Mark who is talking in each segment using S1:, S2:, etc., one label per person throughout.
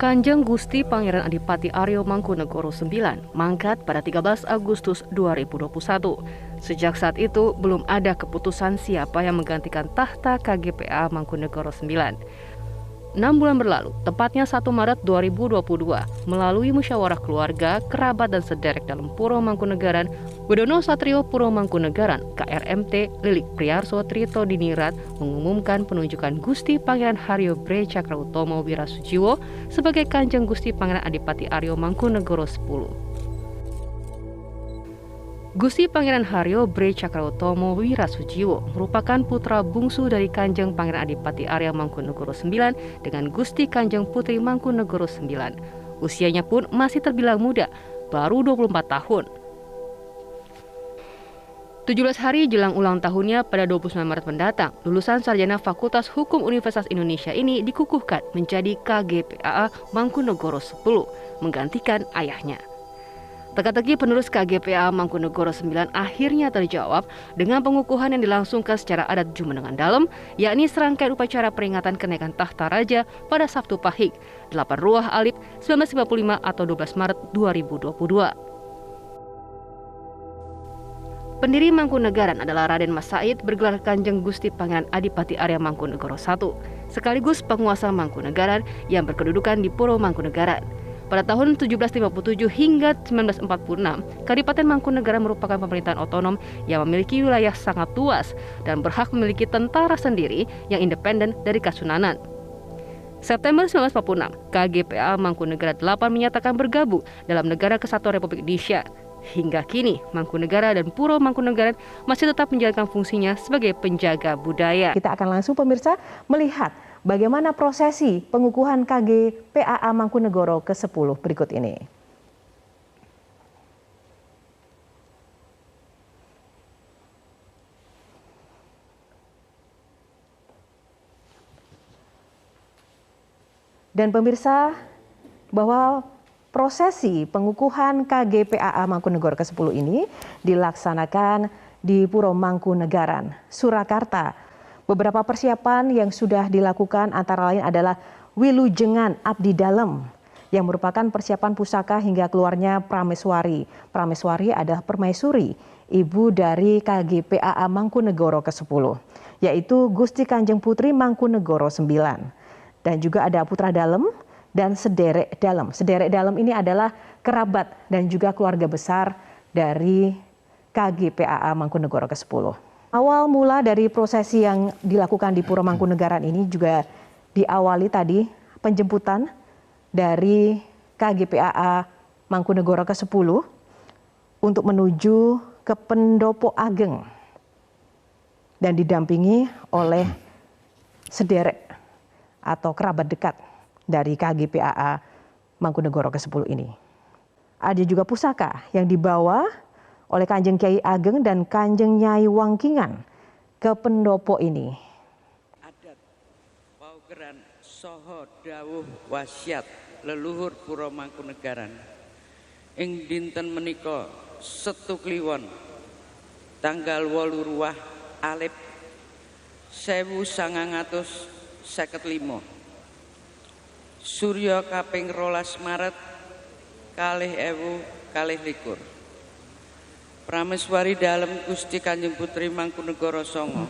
S1: Kanjeng Gusti Pangeran Adipati Aryo Mangkunegoro IX mangkat pada 13 Agustus 2021. Sejak saat itu belum ada keputusan siapa yang menggantikan tahta KGPA Mangkunegoro IX. 6 bulan berlalu, tepatnya 1 Maret 2022, melalui musyawarah keluarga, kerabat dan sederek dalam Puro Mangkunegaran, Widono Satrio Puro Mangkunegaran, KRMT Lilik Priarso Trito Dinirat mengumumkan penunjukan Gusti Pangeran Haryo Bre Cakrautomo Wirasujiwo sebagai Kanjeng Gusti Pangeran Adipati Aryo Mangkunegoro X. Gusti Pangeran Haryo Bre Cakrautomo Wirasujiwo merupakan putra bungsu dari Kanjeng Pangeran Adipati Aryo Mangkunegoro IX dengan Gusti Kanjeng Putri Mangkunegoro IX. Usianya pun masih terbilang muda, baru 24 tahun. 17 hari jelang ulang tahunnya pada 29 Maret mendatang, lulusan sarjana Fakultas Hukum Universitas Indonesia ini dikukuhkan menjadi KGPA Mangkunegoro X, menggantikan ayahnya. Teka-teki penerus KGPA Mangkunegoro IX akhirnya terjawab dengan pengukuhan yang dilangsungkan secara adat Jumenengan Dalem, yakni serangkaian upacara peringatan kenaikan tahta raja pada Sabtu Pahing, 8 Ruah Alif 1955 atau 12 Maret 2022. Pendiri Mangkunegaran adalah Raden Mas Said bergelar Kanjeng Gusti Pangeran Adipati Aryo Mangkunegoro I, sekaligus penguasa Mangkunegaran yang berkedudukan di Puro Mangkunegaran. Pada tahun 1757 hingga 1946, Kadipaten Mangkunegaran merupakan pemerintahan otonom yang memiliki wilayah sangat luas dan berhak memiliki tentara sendiri yang independen dari Kasunanan. September 1946, KGPA Mangkunegaran 8 menyatakan bergabung dalam Negara Kesatuan Republik Indonesia. Hingga kini, Mangkunegaran dan Puro Mangkunegaran masih tetap menjalankan fungsinya sebagai penjaga budaya.
S2: Kita akan langsung pemirsa melihat bagaimana prosesi pengukuhan KGPA Mangkunegoro ke-10 berikut ini. Dan pemirsa, bahwa prosesi pengukuhan KGPA Mangkunegoro ke-10 ini dilaksanakan di Puro Mangkunegaran, Surakarta. Beberapa persiapan yang sudah dilakukan antara lain adalah Wilujengan Abdi Dalem yang merupakan persiapan pusaka hingga keluarnya Prameswari. Prameswari adalah permaisuri, ibu dari KGPA Mangkunegoro ke-10, yaitu Gusti Kanjeng Putri Mangkunegoro IX. Dan juga ada Putra Dalem dan Sederek Dalem. Sederek Dalem ini adalah kerabat dan juga keluarga besar dari KGPA Mangkunegoro ke-10. Awal mula dari prosesi yang dilakukan di Puro Mangkunegaran ini juga diawali tadi penjemputan dari KGPA Mangkunegoro ke-10 untuk menuju ke Pendopo Ageng dan didampingi oleh sederek atau kerabat dekat dari KGPA Mangkunegoro ke-10 ini. Ada juga pusaka yang dibawa oleh Kanjeng Kyai Ageng dan Kanjeng Nyai Wangkingan ke pendopo ini.
S3: Adat paugeran soho dawuh wasiat leluhur Puro Mangkunegaran ing dinten menika Setu Kliwon tanggal 8 Ruah Alif 1955 Surya kaping 12 Maret 2021. Prameswari Dalem Gusti Kanjeng Putri Mangkunegoro Songo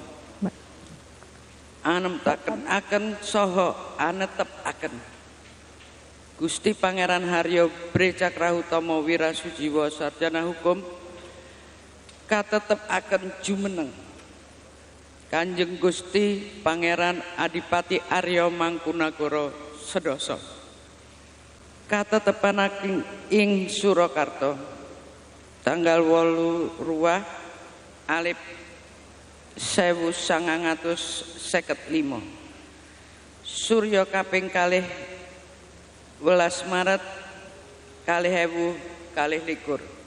S3: anemtaken aken saha anetepaken Gusti Pangeran Haryo Bre Cakrautomo Wirasujiwo sarjana hukum katetepaken jumeneng Kanjeng Gusti Pangeran Adipati Aryo Mangkunegoro sedasa katetepaken ing Surakarta tanggal 8 Ruah Alif 1955 Surya kaping 12 Maret 2021.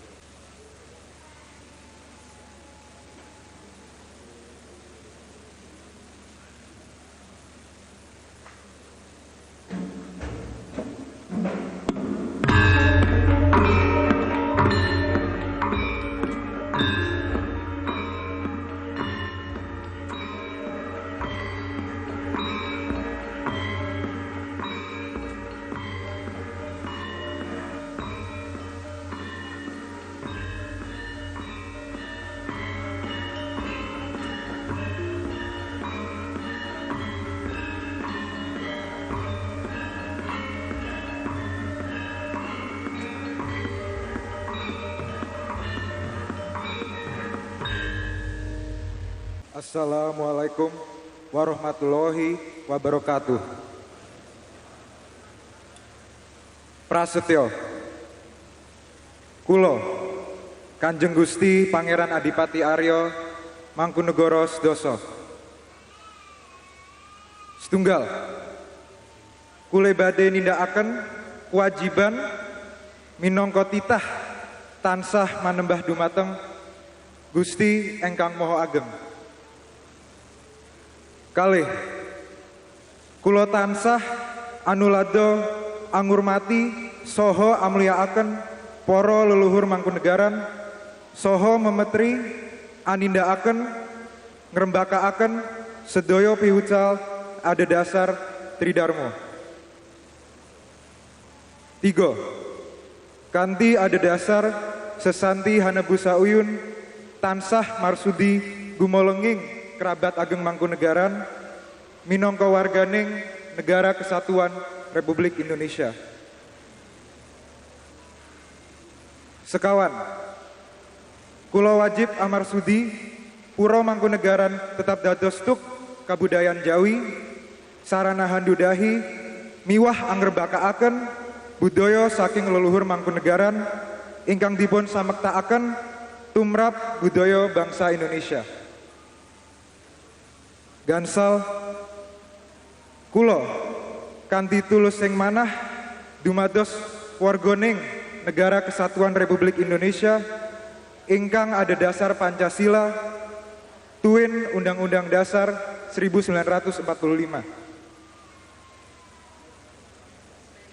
S4: Assalamualaikum warahmatullahi wabarakatuh. Prasetyo Kulo Kanjeng Gusti Pangeran Adipati Arya Mangkunegara Sedasa. Setunggal kule badhe nindakaken kewajiban minangka titah tansah manembah dumateng Gusti ingkang Maha Ageng. Kalih kula tansah anulada angurmati saha amliaaken para leluhur Mangkunegaran saha memetri anindakaken ngrembakaaken sedaya piwucal adhedhasar Tridharma. 3. Kanthi adhedhasar sesanti hanebusa uyun tansah marsudi gumolenging kerabat ageng Mangkunegaran minangka warganing Negara Kesatuan Republik Indonesia. Sekawan kula wajib amarsudi pura Mangkunegaran tetap dados tuk kabudayan Jawi sarana handudahi miwah angrebakaaken budaya saking leluhur Mangkunegaran ingkang dipun samektaaken tumrap budaya bangsa Indonesia. Gansal kula kanthi tulus sing manah dumados warganing Negara Kesatuan Republik Indonesia ingkang adhedhasar Pancasila tuwin Undang-Undang Dasar 1945.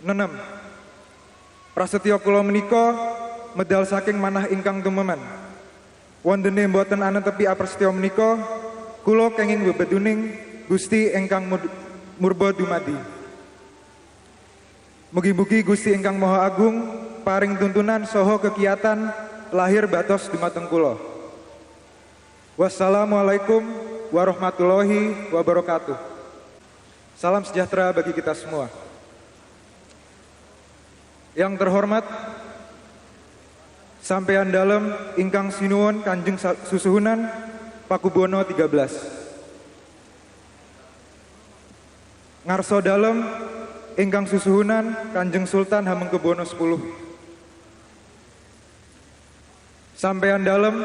S4: 6. Prasetyo kula menika medal saking manah ingkang tumemen. Wondene mboten anetepi aprasetyo menika kula kenging bebeduning Gusti ingkang murba dumadi. Mugi-mugi Gusti ingkang Maha Agung paring tuntunan saha kekiyatan lahir batos dumateng kula. Wassalamualaikum warahmatullahi wabarakatuh. Salam sejahtera bagi kita semua. Yang terhormat sampeyan dalem ingkang sinuwun Kanjeng Susuhunan Pakubono 13. Ngarso dalem ingkang susuhunan Kanjeng Sultan Hamengkubuwono 10. Sampeyan dalem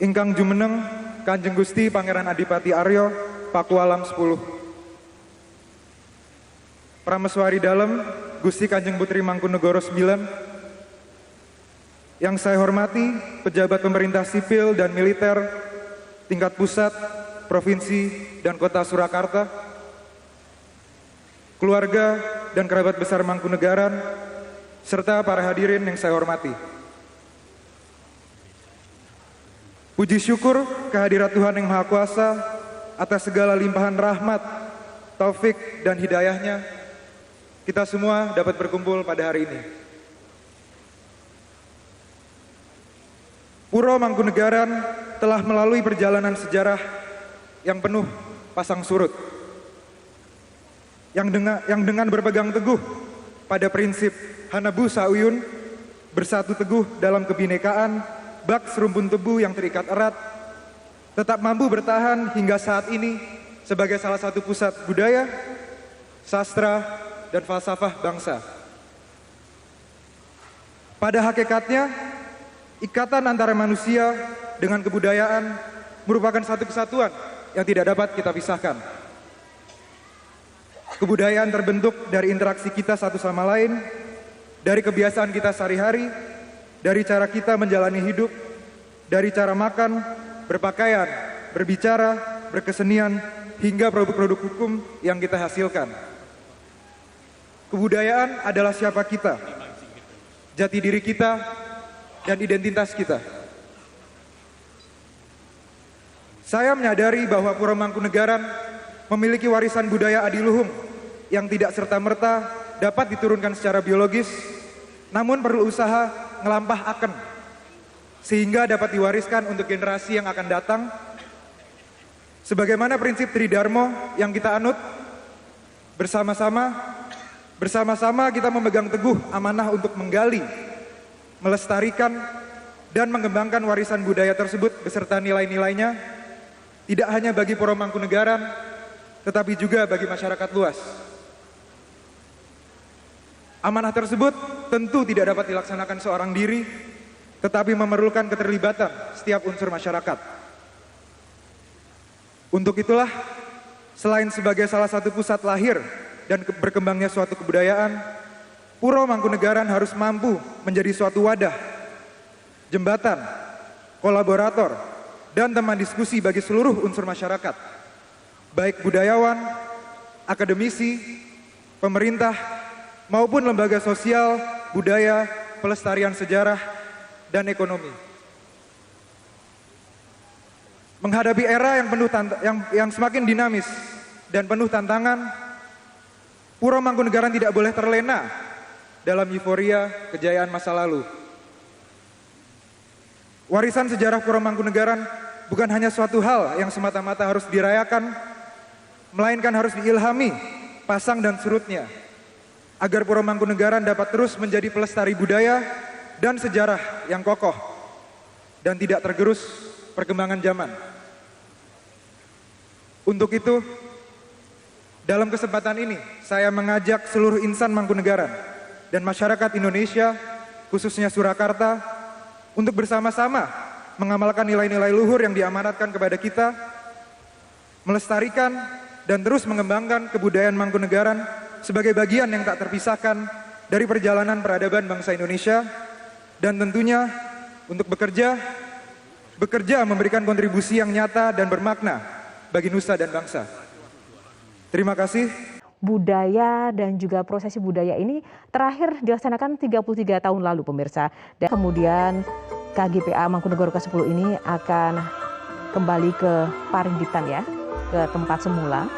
S4: ingkang jumeneng Kanjeng Gusti Pangeran Adipati Arya Pakualam 10. Prameswari dalem Gusti Kanjeng Putri Mangkunegara 9. Yang saya hormati pejabat pemerintah sipil dan militer tingkat pusat, provinsi, dan kota Surakarta, keluarga dan kerabat besar Mangkunegaran, serta para hadirin yang saya hormati. Puji syukur kehadirat Tuhan Yang Maha Kuasa atas segala limpahan rahmat, taufik, dan hidayahnya, kita semua dapat berkumpul pada hari ini. Pura Mangkunegaran telah melalui perjalanan sejarah yang penuh pasang surut. Yang dengan berpegang teguh pada prinsip Hanebu Sauyun, bersatu teguh dalam kebinekaan, bak serumpun tebu yang terikat erat, tetap mampu bertahan hingga saat ini sebagai salah satu pusat budaya, sastra, dan falsafah bangsa. Pada hakikatnya, ikatan antara manusia dengan kebudayaan merupakan satu kesatuan yang tidak dapat kita pisahkan. Kebudayaan terbentuk dari interaksi kita satu sama lain, dari kebiasaan kita sehari-hari, dari cara kita menjalani hidup, dari cara makan, berpakaian, berbicara, berkesenian, hingga produk-produk hukum yang kita hasilkan. Kebudayaan adalah siapa kita, jati diri kita, dan identitas kita. Saya menyadari bahwa Pura Mangkunegaran memiliki warisan budaya adiluhung yang tidak serta-merta dapat diturunkan secara biologis, namun perlu usaha ngelampahaken sehingga dapat diwariskan untuk generasi yang akan datang. Sebagaimana prinsip Tridharma yang kita anut, bersama-sama kita memegang teguh amanah untuk menggali, melestarikan, dan mengembangkan warisan budaya tersebut beserta nilai-nilainya, tidak hanya bagi Puro Mangkunegaran, tetapi juga bagi masyarakat luas. Amanah tersebut tentu tidak dapat dilaksanakan seorang diri, tetapi memerlukan keterlibatan setiap unsur masyarakat. Untuk itulah, selain sebagai salah satu pusat lahir dan berkembangnya suatu kebudayaan, Puro Mangkunegaran harus mampu menjadi suatu wadah, jembatan, kolaborator, dan teman diskusi bagi seluruh unsur masyarakat, baik budayawan, akademisi, pemerintah, maupun lembaga sosial, budaya, pelestarian sejarah, dan ekonomi. Menghadapi era yang semakin dinamis dan penuh tantangan, Puro Mangkunegaran tidak boleh terlena dalam euforia kejayaan masa lalu. Warisan sejarah Puro Mangkunegaran bukan hanya suatu hal yang semata-mata harus dirayakan, melainkan harus diilhami pasang dan surutnya, agar Puro Mangkunegaran dapat terus menjadi pelestari budaya dan sejarah yang kokoh dan tidak tergerus perkembangan zaman. Untuk itu, dalam kesempatan ini, saya mengajak seluruh insan Mangkunegaran dan masyarakat Indonesia, khususnya Surakarta, untuk bersama-sama mengamalkan nilai-nilai luhur yang diamanatkan kepada kita, melestarikan dan terus mengembangkan kebudayaan Mangkunegaran sebagai bagian yang tak terpisahkan dari perjalanan peradaban bangsa Indonesia, dan tentunya untuk bekerja memberikan kontribusi yang nyata dan bermakna bagi nusa dan bangsa. Terima kasih.
S2: Budaya dan juga prosesi budaya ini terakhir dilaksanakan 33 tahun lalu, pemirsa. Dan kemudian KGPA Mangkunegoro ke-10 ini akan kembali ke Paringgitan ya, ke tempat semula.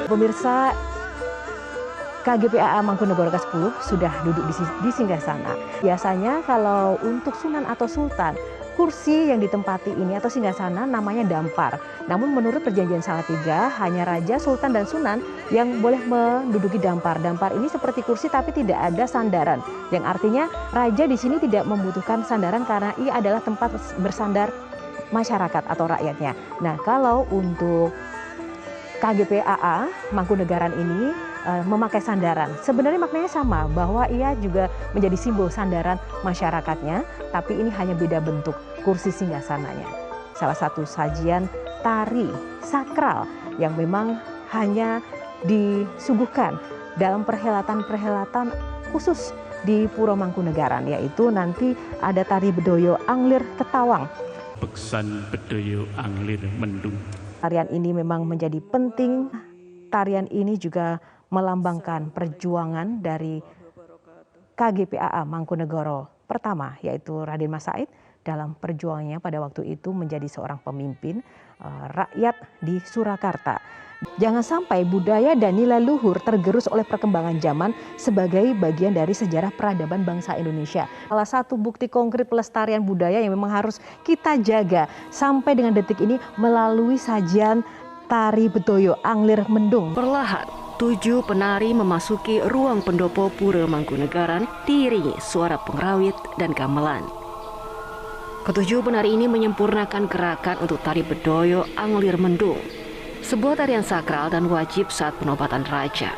S2: Pemirsa, KGPA Mangkunegoro ke-10 sudah duduk di singgasana. Biasanya kalau untuk Sunan atau Sultan, kursi yang ditempati ini atau singgasana namanya dampar. Namun menurut perjanjian Salatiga, hanya Raja, Sultan, dan Sunan yang boleh menduduki dampar. Dampar ini seperti kursi tapi tidak ada sandaran. Yang artinya Raja di sini tidak membutuhkan sandaran karena ia adalah tempat bersandar masyarakat atau rakyatnya. Nah, kalau untuk KGPAA Mangkunegaran ini memakai sandaran. Sebenarnya maknanya sama, bahwa ia juga menjadi simbol sandaran masyarakatnya, tapi ini hanya beda bentuk kursi singgasananya. Salah satu sajian tari sakral yang memang hanya disuguhkan dalam perhelatan-perhelatan khusus di Puro Mangkunegaran, yaitu nanti ada tari bedoyo Anglir Ketawang.
S5: Beksan bedoyo Anglir Mendung.
S2: Tarian ini memang menjadi penting. Tarian ini juga melambangkan perjuangan dari KGPAA Mangkunegoro pertama, yaitu Raden Mas Said dalam perjuangannya pada waktu itu menjadi seorang pemimpin rakyat di Surakarta. Jangan sampai budaya dan nilai luhur tergerus oleh perkembangan zaman sebagai bagian dari sejarah peradaban bangsa Indonesia. Salah satu bukti konkret pelestarian budaya yang memang harus kita jaga sampai dengan detik ini melalui sajian tari bedoyo Anglir Mendung.
S1: Perlahan, 7 penari memasuki ruang pendopo Puro Mangkunegaran diiringi suara pengrawit dan gamelan. Ketujuh penari ini menyempurnakan gerakan untuk tari bedoyo Anglir Mendung, sebuah tarian sakral dan wajib saat penobatan raja.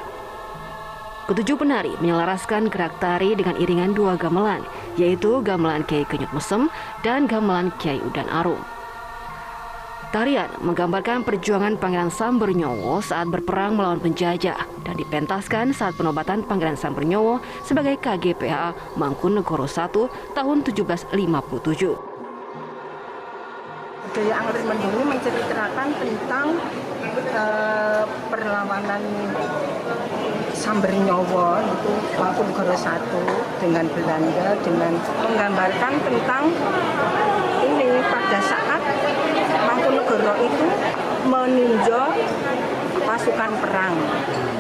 S1: Ketujuh penari menyelaraskan gerak tari dengan iringan 2 gamelan, yaitu gamelan Kiai Kenyut Mesem dan gamelan Kiai Udan Arum. Tarian menggambarkan perjuangan Pangeran Sambernyowo saat berperang melawan penjajah dan dipentaskan saat penobatan Pangeran Sambernyowo sebagai KGPA Mangkunegoro I tahun 1757.
S6: Budaya Anglir Mendung ini menceritakan tentang perlawanan Sambernyowo itu Mangkunegoro I dengan Belanda dengan menggambarkan tentang ini pada saat Mangkunegoro itu meninjau pasukan perang.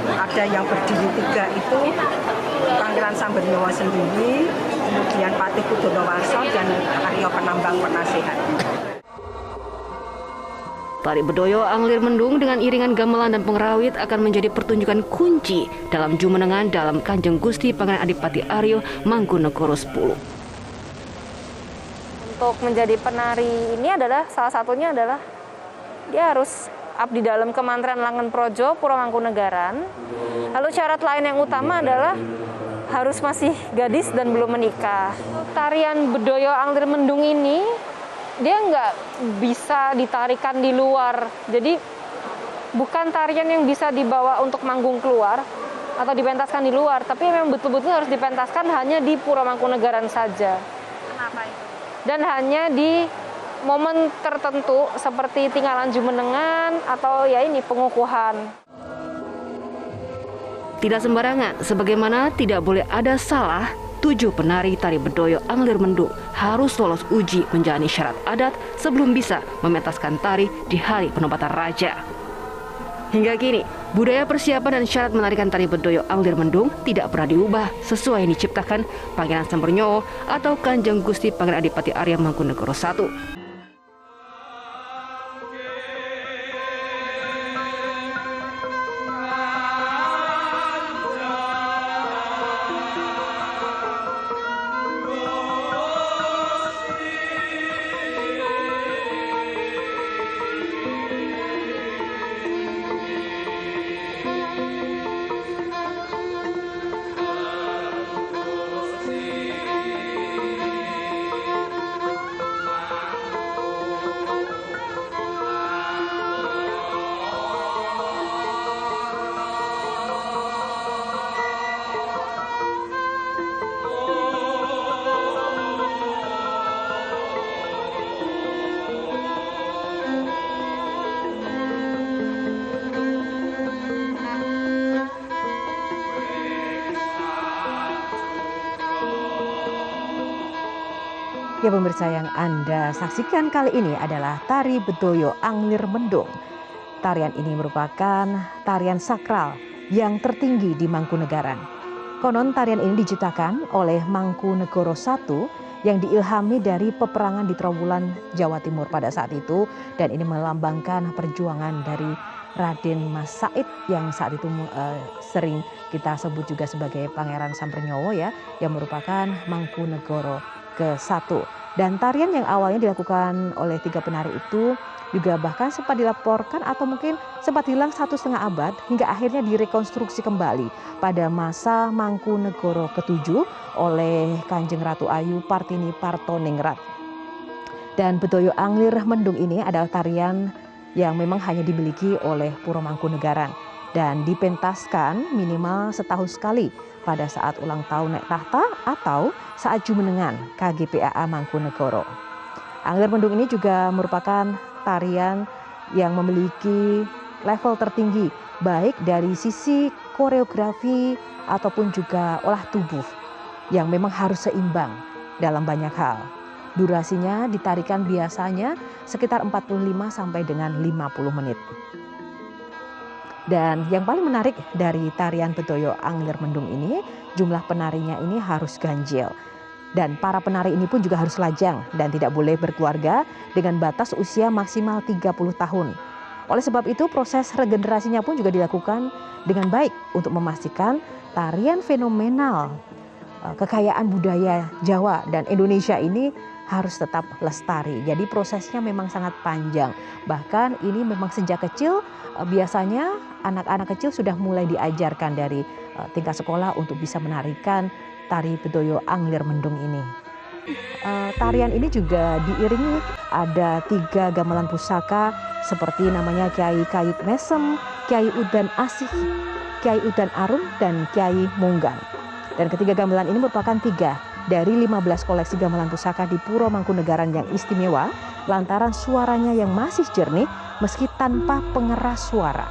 S6: Ada yang berdiri 3 itu Pangeran Sambernyowo sendiri, kemudian Patih Kudonowarso dan Aryo Penambang Penasehat.
S1: Tari Bedoyo Anglir Mendung dengan iringan gamelan dan pengrawit akan menjadi pertunjukan kunci dalam jumenengan dalam Kanjeng Gusti Pangeran Adipati Aryo Mangkunegoro 10.
S7: Untuk menjadi penari ini adalah salah satunya adalah dia harus abdi dalam Kementerian Langen Projo Puro Mangkunegaran. Lalu syarat lain yang utama adalah harus masih gadis dan belum menikah. Tarian Bedoyo Anglir Mendung ini dia nggak bisa ditarikan di luar. Jadi bukan tarian yang bisa dibawa untuk manggung keluar atau dipentaskan di luar, tapi memang betul-betul harus dipentaskan hanya di Puro Mangkunegaran saja.
S8: Kenapa itu?
S7: Dan hanya di momen tertentu seperti tinggalan jumenengan atau ya ini pengukuhan.
S1: Tidak sembarangan, sebagaimana tidak boleh ada salah, 7 penari tari Bedoyo Anglir Mendung harus lolos uji menjalani syarat adat sebelum bisa mementaskan tari di hari penobatan raja. Hingga kini, budaya persiapan dan syarat menarikan tari Bedoyo Anglir Mendung tidak pernah diubah sesuai yang diciptakan Pangeran Sambernyowo atau Kanjeng Gusti Pangeran Adipati Arya Mangkunegoro I.
S2: Ya pemirsa, yang Anda saksikan kali ini adalah tari Bedoyo Anglir Mendung. Tarian ini merupakan tarian sakral yang tertinggi di Mangkunegaran. Konon tarian ini diciptakan oleh Mangkunegoro I yang diilhami dari peperangan di Trowulan, Jawa Timur pada saat itu, dan ini melambangkan perjuangan dari Raden Mas Said yang saat itu sering kita sebut juga sebagai Pangeran Sambernyowo ya, yang merupakan Mangkunegoro ke-1. Dan tarian yang awalnya dilakukan oleh 3 penari itu juga bahkan sempat dilaporkan atau mungkin sempat hilang 1,5 abad hingga akhirnya direkonstruksi kembali pada masa Mangkunegoro ke-7 oleh Kanjeng Ratu Ayu Partini Partoningrat. Dan Bedoyo Anglir Mendung ini adalah tarian yang memang hanya dimiliki oleh Puro Mangkunegaran dan dipentaskan minimal setahun sekali pada saat ulang tahun naik tahta atau saat jumenengan KGPAA Mangkunegoro. Anglir Mendung ini juga merupakan tarian yang memiliki level tertinggi baik dari sisi koreografi ataupun juga olah tubuh yang memang harus seimbang dalam banyak hal. Durasinya ditarikan biasanya sekitar 45 sampai dengan 50 menit. Dan yang paling menarik dari tarian Bedoyo Anglir Mendung ini, jumlah penarinya ini harus ganjil. Dan para penari ini pun juga harus lajang dan tidak boleh berkeluarga dengan batas usia maksimal 30 tahun. Oleh sebab itu proses regenerasinya pun juga dilakukan dengan baik untuk memastikan tarian fenomenal kekayaan budaya Jawa dan Indonesia ini harus tetap lestari. Jadi prosesnya memang sangat panjang. Bahkan ini memang sejak kecil biasanya anak-anak kecil sudah mulai diajarkan dari tingkat sekolah untuk bisa menarikan tari Bedoyo Anglir Mendung ini. Tarian ini juga diiringi ada 3 gamelan pusaka seperti namanya Kiai Kayut Mesem, Kiai Udan Asih, Kiai Udan Arum, dan Kiai Munggan. Dan ketiga gamelan ini merupakan 3 dari 15 koleksi gamelan pusaka di Puro Mangkunegaran yang istimewa lantaran suaranya yang masih jernih meski tanpa pengeras suara.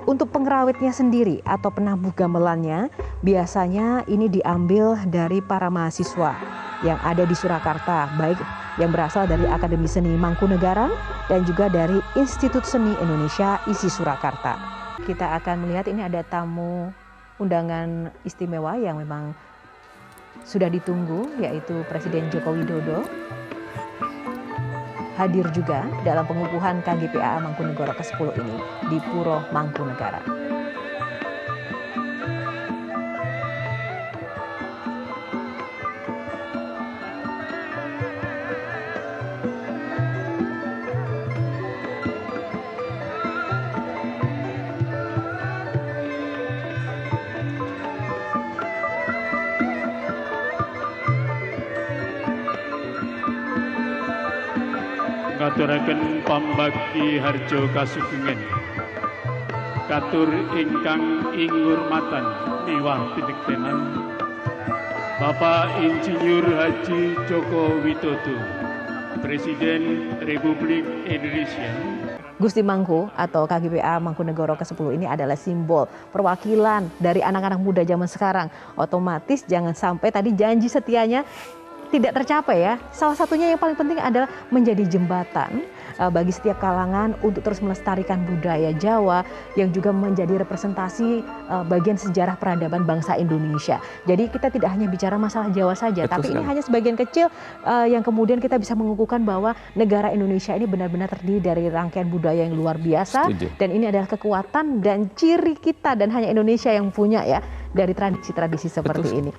S2: Untuk pengrawitnya sendiri atau penabuh gamelannya, biasanya ini diambil dari para mahasiswa yang ada di Surakarta, baik yang berasal dari Akademi Seni Mangkunegaran dan juga dari Institut Seni Indonesia ISI Surakarta. Kita akan melihat ini ada tamu undangan istimewa yang memang sudah ditunggu, yaitu Presiden Joko Widodo. Hadir juga dalam pengukuhan KGPAA Mangkunegoro ke-10 ini di Puro Mangkunegaran.
S5: Ngaturaken pambagi harjo kasugengen katur ingkang ingurmatan miwah pinektenan Bapak Insinyur Haji Joko Widodo, Presiden Republik Indonesia.
S2: Gusti Mangku atau KGPAA Mangkunegoro ke-10 ini adalah simbol perwakilan dari anak-anak muda zaman sekarang. Otomatis jangan sampai tadi janji setianya tidak tercapai ya. Salah satunya yang paling penting adalah menjadi jembatan bagi setiap kalangan untuk terus melestarikan budaya Jawa yang juga menjadi representasi bagian sejarah peradaban bangsa Indonesia. Jadi kita tidak hanya bicara masalah Jawa saja, tapi ini hanya sebagian kecil yang kemudian kita bisa mengukuhkan bahwa negara Indonesia ini benar-benar terdiri dari rangkaian budaya yang luar biasa. Dan ini adalah kekuatan dan ciri kita dan hanya Indonesia yang punya ya dari tradisi-tradisi seperti ini.